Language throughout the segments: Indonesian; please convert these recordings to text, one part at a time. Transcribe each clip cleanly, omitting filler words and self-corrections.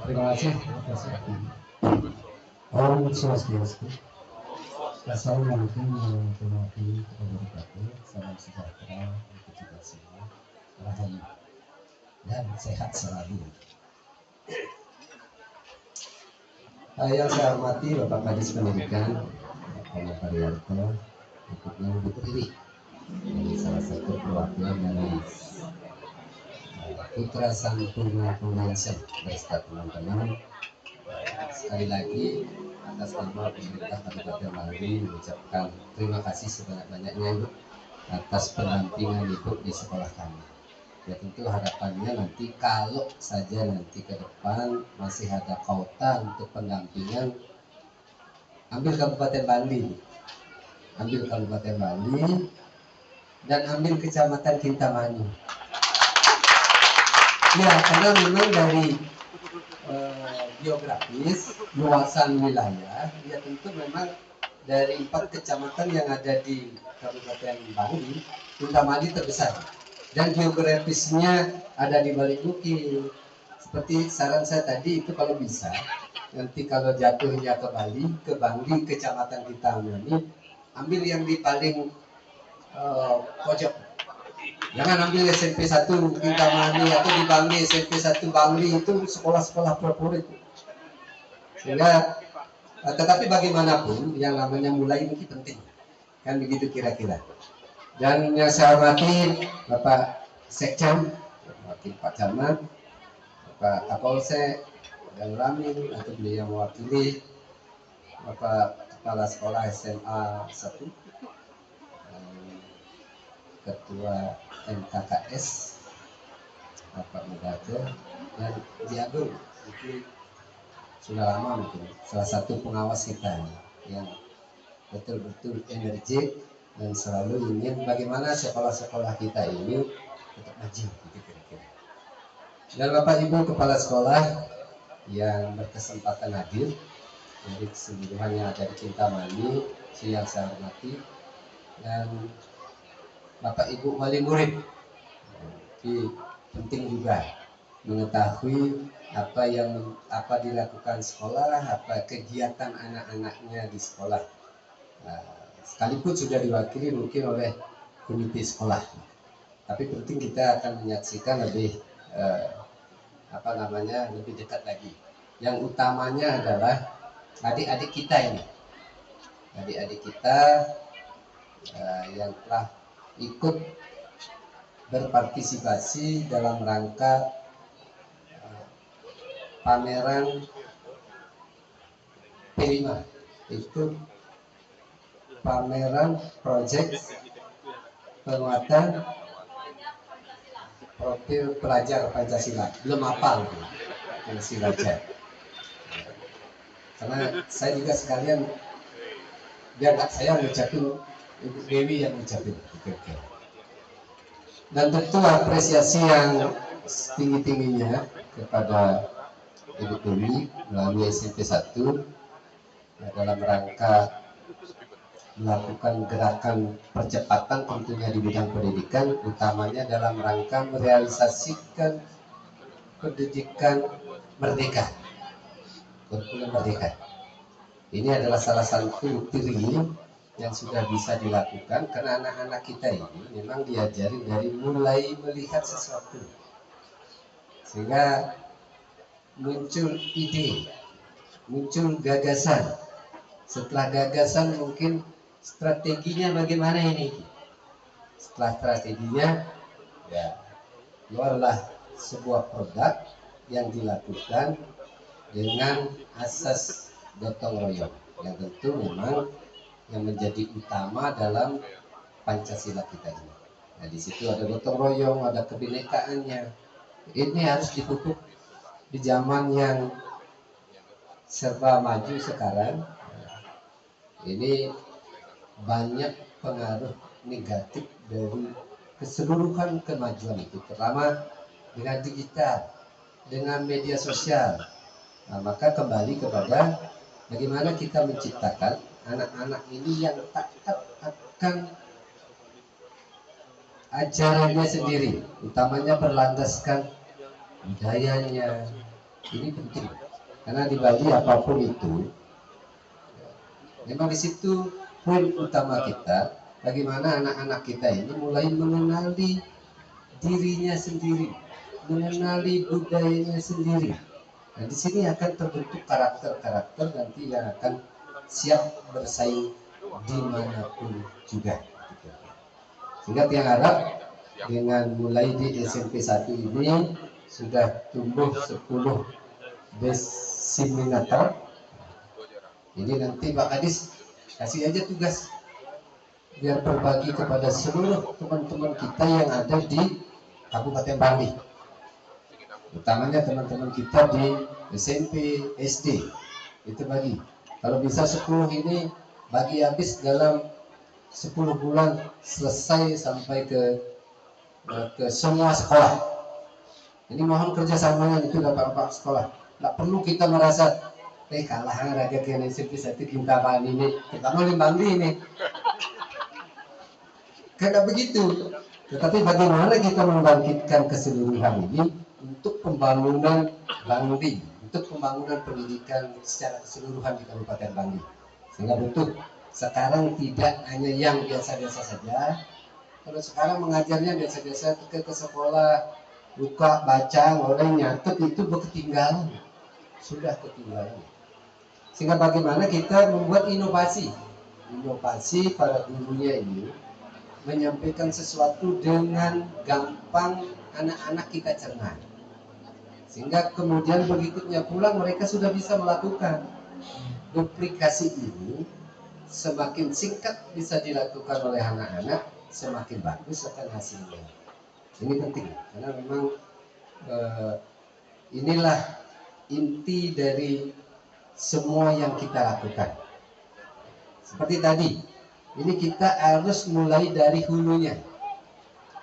Terima kasih. Om Swastiastu. Assalamualaikum warahmatullahi wabarakatuh. Salam sejahtera untuk kita semua. Rahayu dan sehat selalu. Yang saya hormati Bapak Kadis Pendidikan, Bapak Pariarto, berikutnya Ibu Putri, salah satu perwakilan dari Putra Sampurna Pengajian beserta teman-teman. Sekali lagi atas nama pemerintah Kabupaten Bali mengucapkan terima kasih sebanyak-banyaknya Ibu atas pendampingan Ibu di sekolah kami. Ya tentu harapannya nanti kalau saja nanti ke depan masih ada kota untuk pendampingan, ambil Kabupaten Bali dan ambil Kecamatan Kintamani. Ya karena memang dari geografis, luasan wilayah, ya tentu memang dari 4 kecamatan yang ada di Kabupaten Bali, Kintamani terbesar. Dan geografisnya ada di balik bukit. Seperti saran saya tadi itu kalau bisa, nanti kalau jatuhnya ke Bali, Kecamatan Kintamani, ambil yang di paling pojok. Jangan ambil SMP 1 Kintamani atau di Bangli, SMP 1 Bangli itu sekolah-sekolah favorit. Sehingga tetapi bagaimanapun yang namanya mulai ini penting. Kan begitu kira-kira. Dan yang saya hormati Bapak Sekcam, Wakil Pak Camat, Bapak Kapolsek, dan Lamin atau beliau yang mewakili Bapak Kepala Sekolah SMA 1, Ketua MKKS Bapak Mudake, dan Diagung itu sudah lama mungkin salah satu pengawas kita yang betul-betul energik dan selalu ingin bagaimana sekolah-sekolah kita ini tetap maju gitu kira-kira. Dan Bapak Ibu Kepala Sekolah yang berkesempatan hadir dari keseluruhan yang ada di Kintamani, yang saya hormati, dan Bapak Ibu Wali Murid, penting juga mengetahui apa dilakukan sekolah, apa kegiatan anak-anaknya di sekolah. Sekalipun sudah diwakili mungkin oleh komite sekolah, tapi penting kita akan menyaksikan lebih lebih dekat lagi. Yang utamanya adalah adik-adik kita ini, adik-adik kita yang telah ikut berpartisipasi dalam rangka pameran P5, itu pameran proyek penguatan profil pelajar Pancasila. Belum hafal yang si baca. Karena saya juga sekalian biar saya ngucapin, Ibu Dewi yang ngucapin. Oke. Dan tentu apresiasi yang tinggi-tingginya kepada Ibu Dewi melalui SMP 1 dalam rangka melakukan gerakan percepatan tentunya di bidang pendidikan, utamanya dalam rangka merealisasikan pendidikan merdeka, kurikulum merdeka. Ini adalah salah satu teori yang sudah bisa dilakukan karena anak-anak kita ini memang diajari dari mulai melihat sesuatu sehingga muncul ide, muncul gagasan. Setelah gagasan mungkin strateginya bagaimana ini. Setelah strateginya, ya keluarlah sebuah produk yang dilakukan dengan asas gotong royong yang tentu memang yang menjadi utama dalam Pancasila kita ini. Nah di situ ada gotong royong, ada kebinekaannya. Ini harus dipupuk di zaman yang serba maju sekarang. Ini banyak pengaruh negatif dari keseluruhan kemajuan itu, terutama dengan digital, dengan media sosial. Nah, maka kembali kepada bagaimana kita menciptakan anak-anak ini yang taat akan ajarannya sendiri, utamanya berlandaskan budayanya, Ini penting karena di Bali apapun itu, memang di situ poin utama kita, bagaimana anak-anak kita ini mulai mengenali dirinya sendiri, mengenali budayanya sendiri. Nah, di sini akan terbentuk karakter-karakter nanti yang akan siap bersaing dimanapun juga. Sehingga Tiang harap dengan mulai di SMP 1 ini sudah tumbuh 10 desiminator. Jadi nanti Pak Kadis kasih aja tugas biar berbagi kepada seluruh teman-teman kita yang ada di Kabupaten Bali, utamanya teman-teman kita di SMP, SD, itu bagi. Kalau bisa 10 ini bagi habis dalam 10 bulan, selesai sampai ke semua sekolah. Ini mohon kerjasamanya itu Bapak-bapak sekolah. Nggak perlu kita merasa kalah rakyat yang SMP satu kita Bali ini, kita mau Bali ini. Karena begitu. Tetapi bagaimana kita membangkitkan keseluruhan ini untuk pembangunan Bangli, untuk pembangunan pendidikan secara keseluruhan di Kabupaten Bangli. Sehingga butuh sekarang tidak hanya yang biasa-biasa saja. Kalau sekarang mengajarnya biasa-biasa ke sekolah, buka, baca, ngoreng, nyatet itu ketinggalan. Sudah ketinggalan. Sehingga bagaimana kita membuat inovasi. Inovasi para gurunya ini menyampaikan sesuatu dengan gampang anak-anak kita cerna, sehingga kemudian berikutnya pulang mereka sudah bisa melakukan. Duplikasi ini semakin singkat bisa dilakukan oleh anak-anak, semakin bagus akan hasilnya. Ini penting karena memang inilah inti dari semua yang kita lakukan. Seperti tadi, ini kita harus mulai dari hulunya.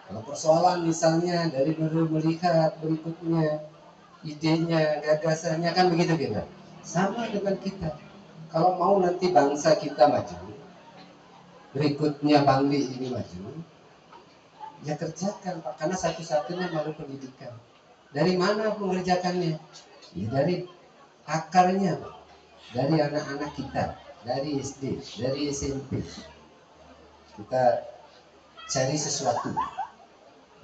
Kalau persoalan misalnya dari dulu melihat berikutnya, idenya, gagasannya kan begitu kita. Sama dengan kita. Kalau mau nanti bangsa kita maju, berikutnya Bangli ini maju, ya kerjakan Pak. Karena satu-satunya malu pendidikan. Dari mana mengerjakannya? Ya, dari akarnya Pak. Dari anak-anak kita, dari SD, dari SMP. Kita cari sesuatu.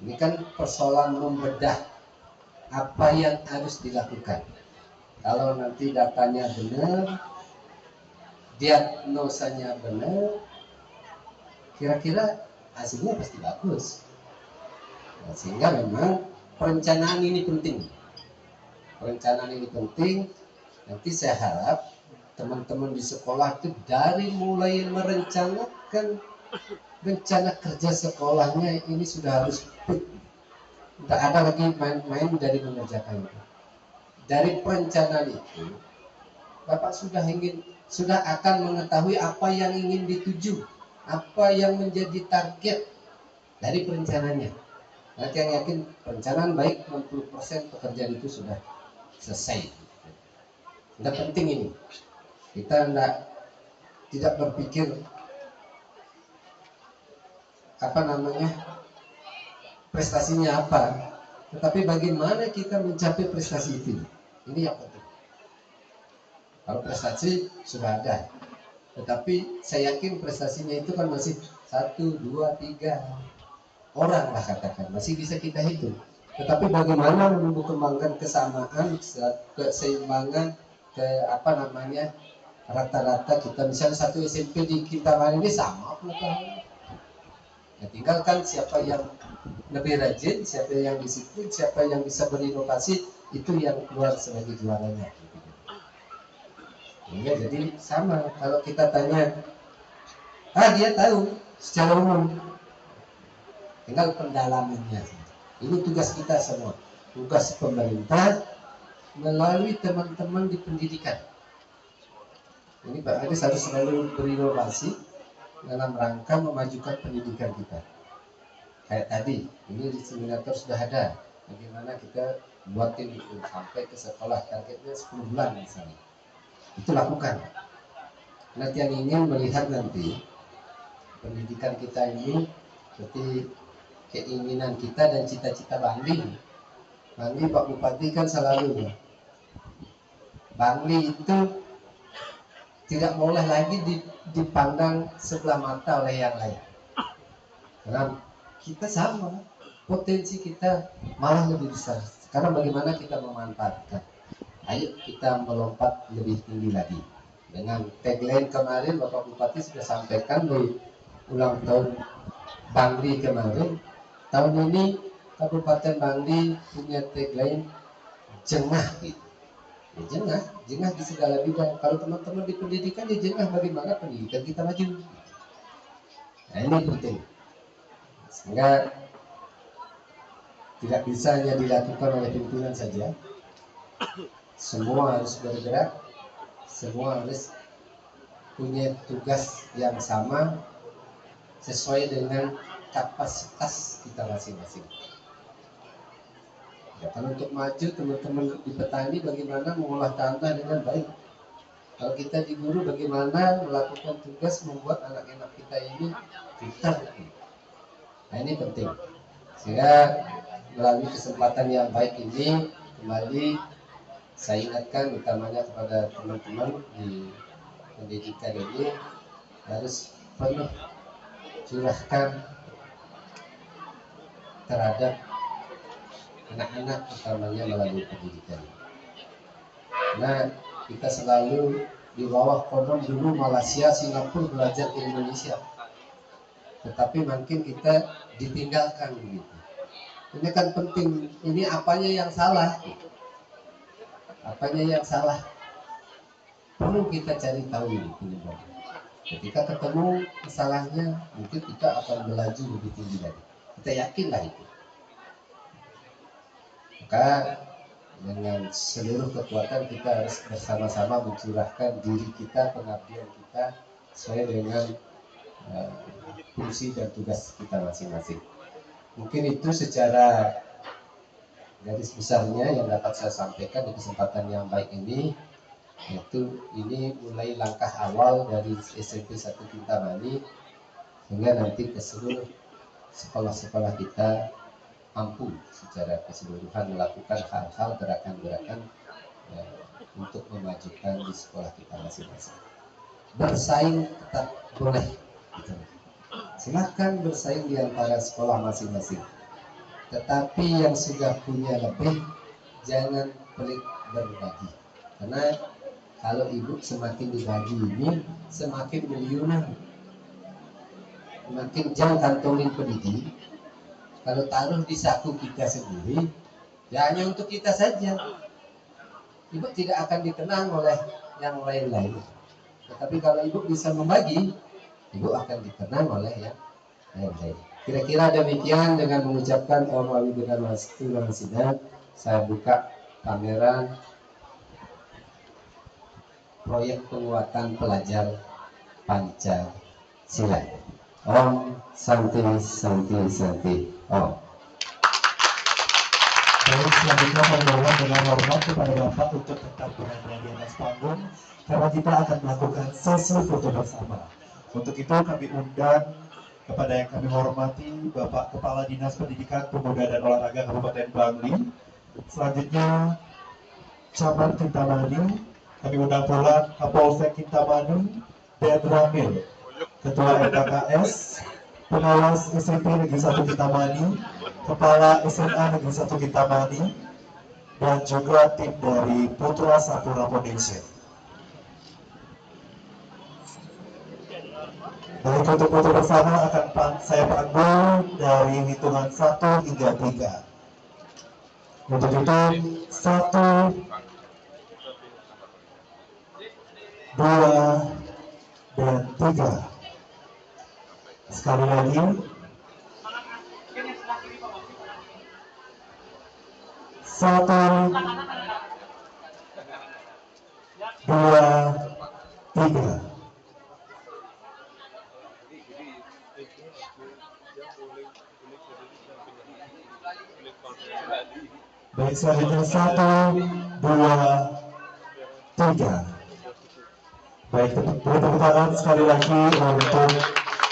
Ini kan persoalan membedah apa yang harus dilakukan. Kalau nanti datanya benar, diagnosanya benar, kira-kira hasilnya pasti bagus. Nah, sehingga memang perencanaan ini penting. Perencanaan ini penting. Nanti saya harap teman-teman di sekolah itu dari mulai merencanakan rencana kerja sekolahnya ini sudah harus fit. Tidak ada lagi main-main dari mengerjakan itu. Dari perencanaan itu, Bapak sudah akan mengetahui apa yang ingin dituju, apa yang menjadi target dari perencanaannya. Nanti yang yakin perencanaan baik 60% pekerjaan itu sudah selesai. Tidak penting ini. Kita tidak berpikir prestasinya apa, tetapi bagaimana kita mencapai prestasi itu. Ini yang penting. Kalau prestasi sudah ada, tetapi saya yakin prestasinya itu kan masih 1, 2, 3 orang lah katakan, masih bisa kita hitung. Tetapi bagaimana menumbuh kembangkan kesamaan, keseimbangan, rata-rata kita misalnya satu SMP di Kintaman ini sama pengetahuan. Ya, tinggalkan siapa yang lebih rajin, siapa yang disiplin, siapa yang bisa berinovasi, itu yang keluar sebagai juaranya. Ya, jadi sama kalau kita tanya, dia tahu secara umum, tinggal pendalamannya. Ini tugas kita semua, tugas pemerintah melalui teman-teman di pendidikan. Ini Pak Anies harus selalu berinovasi dalam rangka memajukan pendidikan kita. Kayak tadi, ini di simulator sudah ada. Bagaimana kita buatin itu sampai ke sekolah, targetnya 10 bulan misalnya. Itu lakukan. Nanti yang ingin melihat nanti pendidikan kita ini seperti keinginan kita dan cita-cita Bangli. Bangli Pak Bupati kan selalu ya, Bangli itu tidak boleh lagi dipandang sebelah mata oleh yang lain. Karena kita sama, potensi kita malah lebih besar. Sekarang bagaimana kita memanfaatkan? Ayo kita melompat lebih tinggi lagi. Dengan tagline kemarin Bapak Bupati sudah sampaikan di ulang tahun Bangli kemarin. Tahun ini Kabupaten Bangli punya tagline jengah gitu. Ya, jengah di segala bidang. Kalau teman-teman di pendidikan ya jengah bagaimana pendidikan kita maju. Nah ini penting. Sehingga tidak bisa hanya dilakukan oleh pimpinan saja. Semua harus bergerak, semua harus punya tugas yang sama sesuai dengan kapasitas kita masing-masing. Ya, kalau untuk maju teman-teman di petani bagaimana mengolah tanah dengan baik. Kalau kita di guru bagaimana melakukan tugas membuat anak-anak kita ini pintar. Nah ini penting. Sehingga melalui kesempatan yang baik ini kembali saya ingatkan utamanya kepada teman-teman di pendidikan ini harus penuh curahkan terhadap anak-anak utamanya melalui pendidikan. Nah kita selalu di bawah kodam dulu Malaysia, Singapura belajar ke Indonesia, tetapi makin kita ditinggalkan begitu. Ini kan penting. Ini apanya yang salah? Apanya yang salah? Perlu kita cari tahu ini penyebabnya. Ketika ketemu masalahnya, mungkin kita akan melaju lebih tinggi lagi. Kita yakinlah itu. Maka dengan seluruh kekuatan kita harus bersama-sama mencurahkan diri kita, pengabdian kita sesuai dengan fungsi dan tugas kita masing-masing. Mungkin itu secara garis besarnya yang dapat saya sampaikan di kesempatan yang baik ini, yaitu ini mulai langkah awal dari SMP 1 Kintamani sehingga nanti ke seluruh sekolah-sekolah kita mampu secara keseluruhan melakukan hal-hal gerakan-gerakan untuk memajukan di sekolah kita masing-masing. Bersaing tetap boleh, gitu. Silahkan bersaing di antara sekolah masing-masing. Tetapi yang sudah punya lebih jangan pelit berbagi. Karena kalau ibu semakin dibagi ini semakin miliunan. Makin jauh kantongin pendidik. Kalau taruh di saku kita sendiri, ya hanya untuk kita saja. Ibu tidak akan dikenang oleh yang lain-lain. Tetapi kalau ibu bisa membagi, ibu akan dikenang oleh yang lain-lain. Kira-kira demikian dengan mengucapkan saya buka kamera proyek penguatan pelajar Pancasila. Om Santi Santi Santi Om. Baik, selanjutnya saya mohon dengan hormat kepada Bapak untuk tetap berada di atas panggung karena kita akan melakukan sesi foto bersama. Untuk itu kami undang kepada yang kami hormati Bapak Kepala Dinas Pendidikan, Pemuda dan Olahraga Kabupaten Bangli. Selanjutnya Camat Kintamani, kami undang pula Kapolsek Kintamani dan Ramil, Ketua RKKS, Pengawas SMP Negeri 1 Kintamani, Kepala SMA Negeri 1 Kintamani, dan juga tim dari Putra Sapura Foundation. Baik, untuk foto bersama akan saya panggil dari hitungan 1 hingga 3. Untuk itu 1, 2, dan 3. Sekali lagi 1, 2, 3. Baik, selanjutnya 1, 2, 3. Baik, tepuk tangan sekali lagi untuk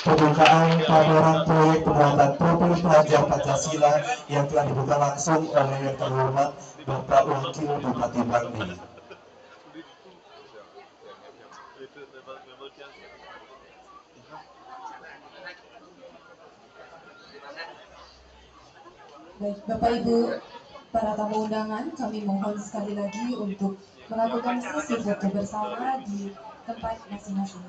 pembukaan pameran proyek penguatan profil pelajar Pancasila yang telah dibuka langsung oleh yang terhormat Bapak Wakil Bupati Bangli. Baik, Bapak Ibu para tamu undangan, kami mohon sekali lagi untuk melakukan sesi foto bersama di tempat masing-masing.